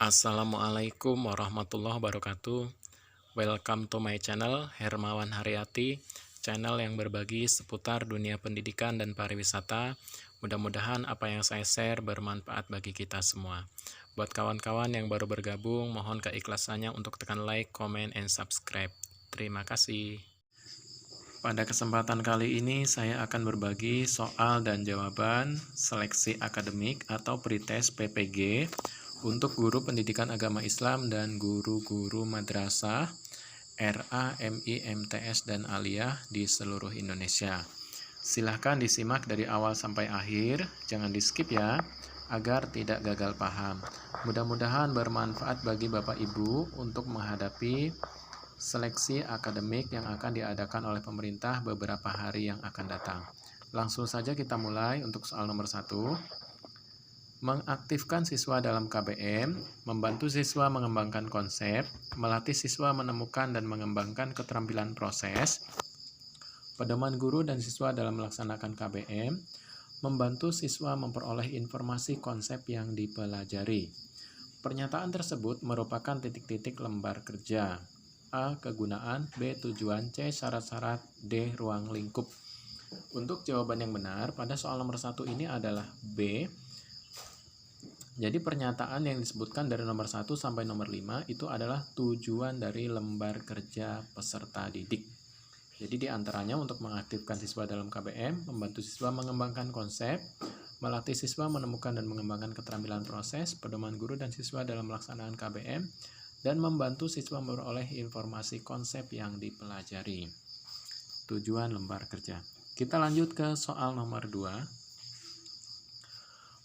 Assalamualaikum warahmatullahi wabarakatuh. Welcome to my channel Hermawan Haryati, channel yang berbagi seputar dunia pendidikan dan pariwisata. Mudah-mudahan apa yang saya share bermanfaat bagi kita semua. Buat kawan-kawan yang baru bergabung, mohon keikhlasannya untuk tekan like, comment, and subscribe. Terima kasih. Pada kesempatan kali ini saya akan berbagi soal dan jawaban seleksi akademik atau pretest PPG untuk guru pendidikan agama Islam dan guru-guru madrasah RA, MI, MTS, dan Aliyah di seluruh Indonesia. Silahkan disimak dari awal sampai akhir, jangan di skip ya, agar tidak gagal paham. Mudah-mudahan bermanfaat bagi Bapak Ibu untuk menghadapi seleksi akademik yang akan diadakan oleh pemerintah beberapa hari yang akan datang. Langsung saja kita mulai untuk soal nomor 1. Mengaktifkan siswa dalam KBM, membantu siswa mengembangkan konsep, melatih siswa menemukan dan mengembangkan keterampilan proses, pedoman guru dan siswa dalam melaksanakan KBM, membantu siswa memperoleh informasi konsep yang dipelajari. Pernyataan tersebut merupakan titik-titik lembar kerja. A. Kegunaan, B. Tujuan, C. Syarat-syarat, D. Ruang lingkup. Untuk jawaban yang benar pada soal nomor 1 ini adalah B. Jadi pernyataan yang disebutkan dari nomor 1 sampai nomor 5 itu adalah tujuan dari lembar kerja peserta didik. Jadi diantaranya untuk mengaktifkan siswa dalam KBM, membantu siswa mengembangkan konsep, melatih siswa menemukan dan mengembangkan keterampilan proses, pedoman guru dan siswa dalam melaksanakan KBM, dan membantu siswa memperoleh informasi konsep yang dipelajari. Tujuan lembar kerja. Kita lanjut ke soal nomor 2.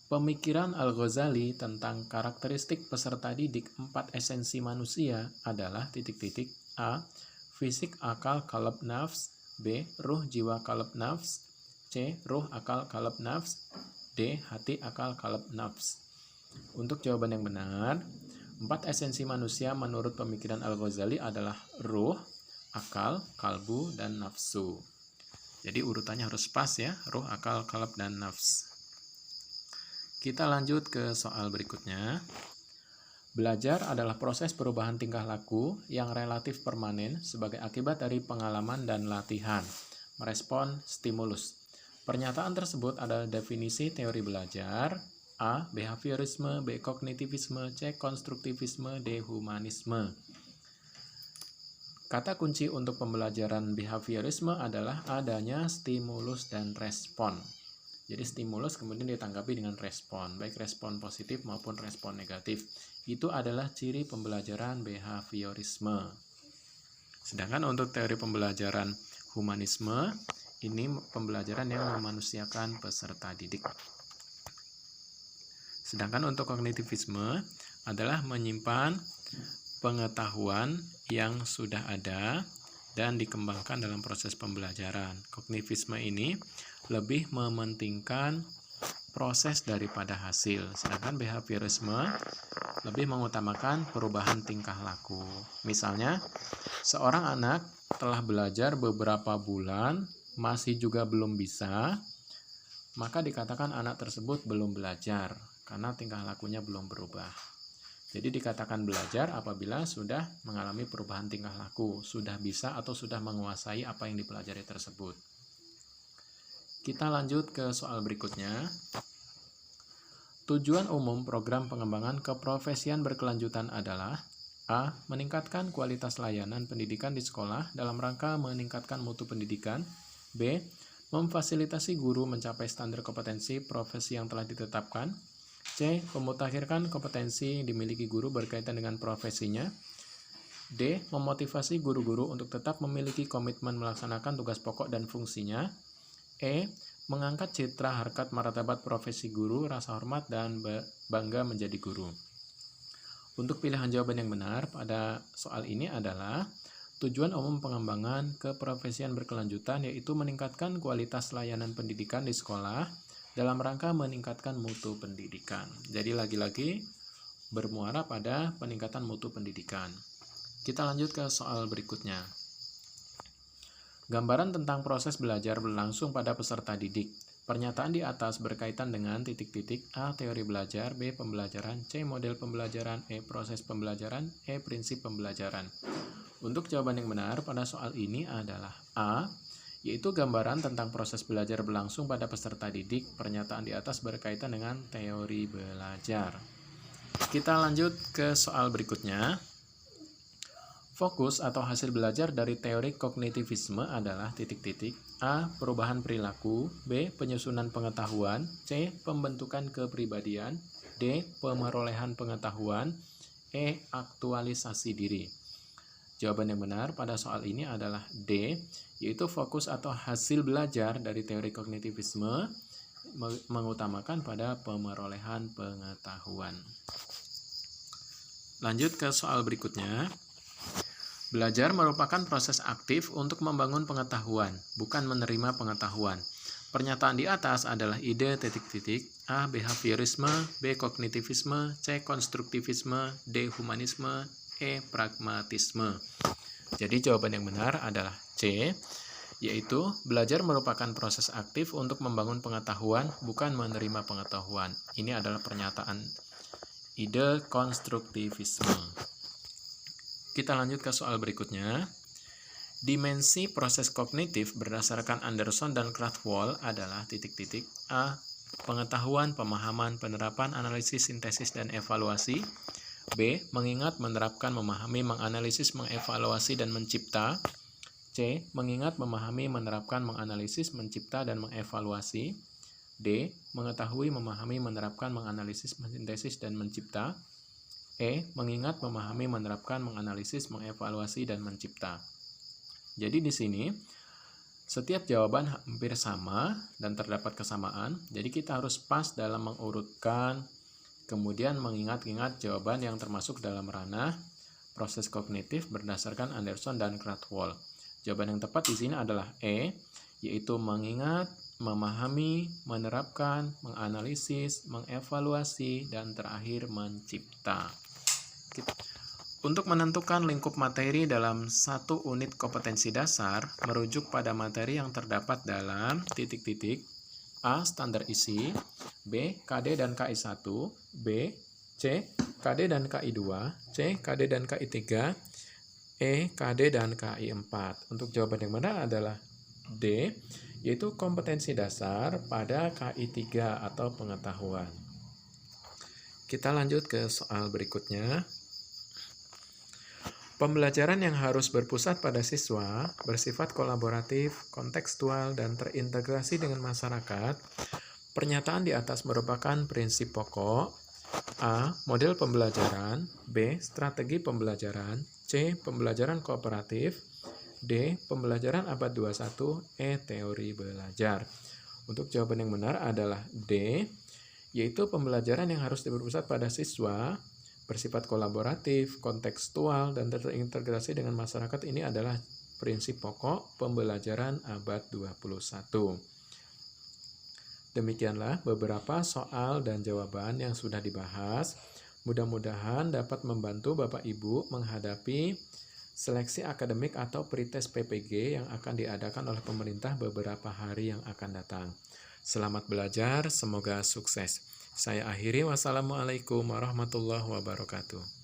Pemikiran Al-Ghazali tentang karakteristik peserta didik 4 esensi manusia adalah titik-titik A. Fisik, akal, qalb, nafs. B. Ruh, jiwa, qalb, nafs. C. Ruh, akal, qalb, nafs. D. Hati, akal, qalb, nafs. Untuk jawaban yang benar, 4 esensi manusia menurut pemikiran Al-Ghazali adalah ruh, akal, kalbu, dan nafsu. Jadi urutannya harus pas ya, ruh, akal, qalb, dan nafs. Kita lanjut ke soal berikutnya. Belajar adalah proses perubahan tingkah laku yang relatif permanen sebagai akibat dari pengalaman dan latihan. Merespon stimulus. Pernyataan tersebut adalah definisi teori belajar. A. Behaviorisme, B. Kognitivisme, C. Konstruktivisme, D. Humanisme. Kata kunci untuk pembelajaran behaviorisme adalah adanya stimulus dan respon. Jadi stimulus kemudian ditanggapi dengan respon, baik respon positif maupun respon negatif. Itu adalah ciri pembelajaran behaviorisme. Sedangkan untuk teori pembelajaran humanisme, ini pembelajaran yang memanusiakan peserta didik. Sedangkan untuk kognitivisme adalah menyimpan pengetahuan yang sudah ada dan dikembangkan dalam proses pembelajaran. Kognitivisme ini lebih mementingkan proses daripada hasil, sedangkan behaviorisme lebih mengutamakan perubahan tingkah laku. Misalnya, seorang anak telah belajar beberapa bulan, masih juga belum bisa, maka dikatakan anak tersebut belum belajar, karena tingkah lakunya belum berubah. Jadi dikatakan belajar apabila sudah mengalami perubahan tingkah laku, sudah bisa atau sudah menguasai apa yang dipelajari tersebut. Kita lanjut ke soal berikutnya. Tujuan umum program pengembangan keprofesian berkelanjutan adalah A. Meningkatkan kualitas layanan pendidikan di sekolah dalam rangka meningkatkan mutu pendidikan. B. Memfasilitasi guru mencapai standar kompetensi profesi yang telah ditetapkan. C. Memutakhirkan kompetensi yang dimiliki guru berkaitan dengan profesinya. D. Memotivasi guru-guru untuk tetap memiliki komitmen melaksanakan tugas pokok dan fungsinya. E. Mengangkat citra harkat martabat profesi guru, rasa hormat, dan bangga menjadi guru. Untuk pilihan jawaban yang benar pada soal ini adalah tujuan umum pengembangan keprofesian berkelanjutan yaitu meningkatkan kualitas layanan pendidikan di sekolah dalam rangka meningkatkan mutu pendidikan. Jadi lagi-lagi bermuara pada peningkatan mutu pendidikan. Kita lanjut ke soal berikutnya. Gambaran tentang proses belajar berlangsung pada peserta didik. Pernyataan di atas berkaitan dengan titik-titik A. Teori belajar, B. Pembelajaran, C. Model pembelajaran, E. Proses pembelajaran, E. Prinsip pembelajaran. Untuk jawaban yang benar pada soal ini adalah A, yaitu gambaran tentang proses belajar berlangsung pada peserta didik. Pernyataan di atas berkaitan dengan teori belajar. Kita lanjut ke soal berikutnya. Fokus atau hasil belajar dari teori kognitivisme adalah titik-titik A. Perubahan perilaku, B. Penyusunan pengetahuan, C. Pembentukan kepribadian, D. Pemerolehan pengetahuan, E. Aktualisasi diri. Jawaban yang benar pada soal ini adalah D, yaitu fokus atau hasil belajar dari teori kognitivisme mengutamakan pada pemerolehan pengetahuan. Lanjut ke soal berikutnya. Belajar merupakan proses aktif untuk membangun pengetahuan, bukan menerima pengetahuan. Pernyataan di atas adalah ide titik-titik A. Behaviorisme, B. Kognitivisme, C. Konstruktivisme, D. Humanisme, E. Pragmatisme. Jadi jawaban yang benar adalah C, yaitu belajar merupakan proses aktif untuk membangun pengetahuan, bukan menerima pengetahuan. Ini adalah pernyataan ide konstruktivisme. Kita lanjut ke soal berikutnya. Dimensi proses kognitif berdasarkan Anderson dan Krathwohl adalah titik-titik A. Pengetahuan, pemahaman, penerapan, analisis, sintesis, dan evaluasi. B. Mengingat, menerapkan, memahami, menganalisis, mengevaluasi, dan mencipta. C. Mengingat, memahami, menerapkan, menganalisis, mencipta, dan mengevaluasi. D. Mengetahui, memahami, menerapkan, menganalisis, mensintesis, dan mencipta. E. Mengingat, memahami, menerapkan, menganalisis, mengevaluasi, dan mencipta. Jadi di sini setiap jawaban hampir sama dan terdapat kesamaan. Jadi kita harus pas dalam mengurutkan, kemudian mengingat-ingat jawaban yang termasuk dalam ranah proses kognitif berdasarkan Anderson dan Krathwohl. Jawaban yang tepat di sini adalah E, yaitu mengingat, memahami, menerapkan, menganalisis, mengevaluasi, dan terakhir mencipta. Untuk menentukan lingkup materi dalam satu unit kompetensi dasar, merujuk pada materi yang terdapat dalam titik-titik A. Standar isi, B. KD dan KI 1, B. C. KD dan KI 2, C. KD dan KI 3, E. KD dan KI 4. Untuk jawaban yang benar adalah D, yaitu kompetensi dasar pada KI 3 atau pengetahuan. Kita lanjut ke soal berikutnya. Pembelajaran yang harus berpusat pada siswa, bersifat kolaboratif, kontekstual, dan terintegrasi dengan masyarakat. Pernyataan di atas merupakan prinsip pokok. A. Model pembelajaran, B. Strategi pembelajaran, C. Pembelajaran kooperatif, D. Pembelajaran abad 21, E. Teori belajar. Untuk jawaban yang benar adalah D, yaitu pembelajaran yang harus berpusat pada siswa, bersifat kolaboratif, kontekstual, dan terintegrasi dengan masyarakat. Ini adalah prinsip pokok pembelajaran abad 21. Demikianlah beberapa soal dan jawaban yang sudah dibahas. Mudah-mudahan dapat membantu Bapak Ibu menghadapi seleksi akademik atau pretest PPG yang akan diadakan oleh pemerintah beberapa hari yang akan datang. Selamat belajar, semoga sukses. Saya akhiri, wassalamualaikum warahmatullahi wabarakatuh.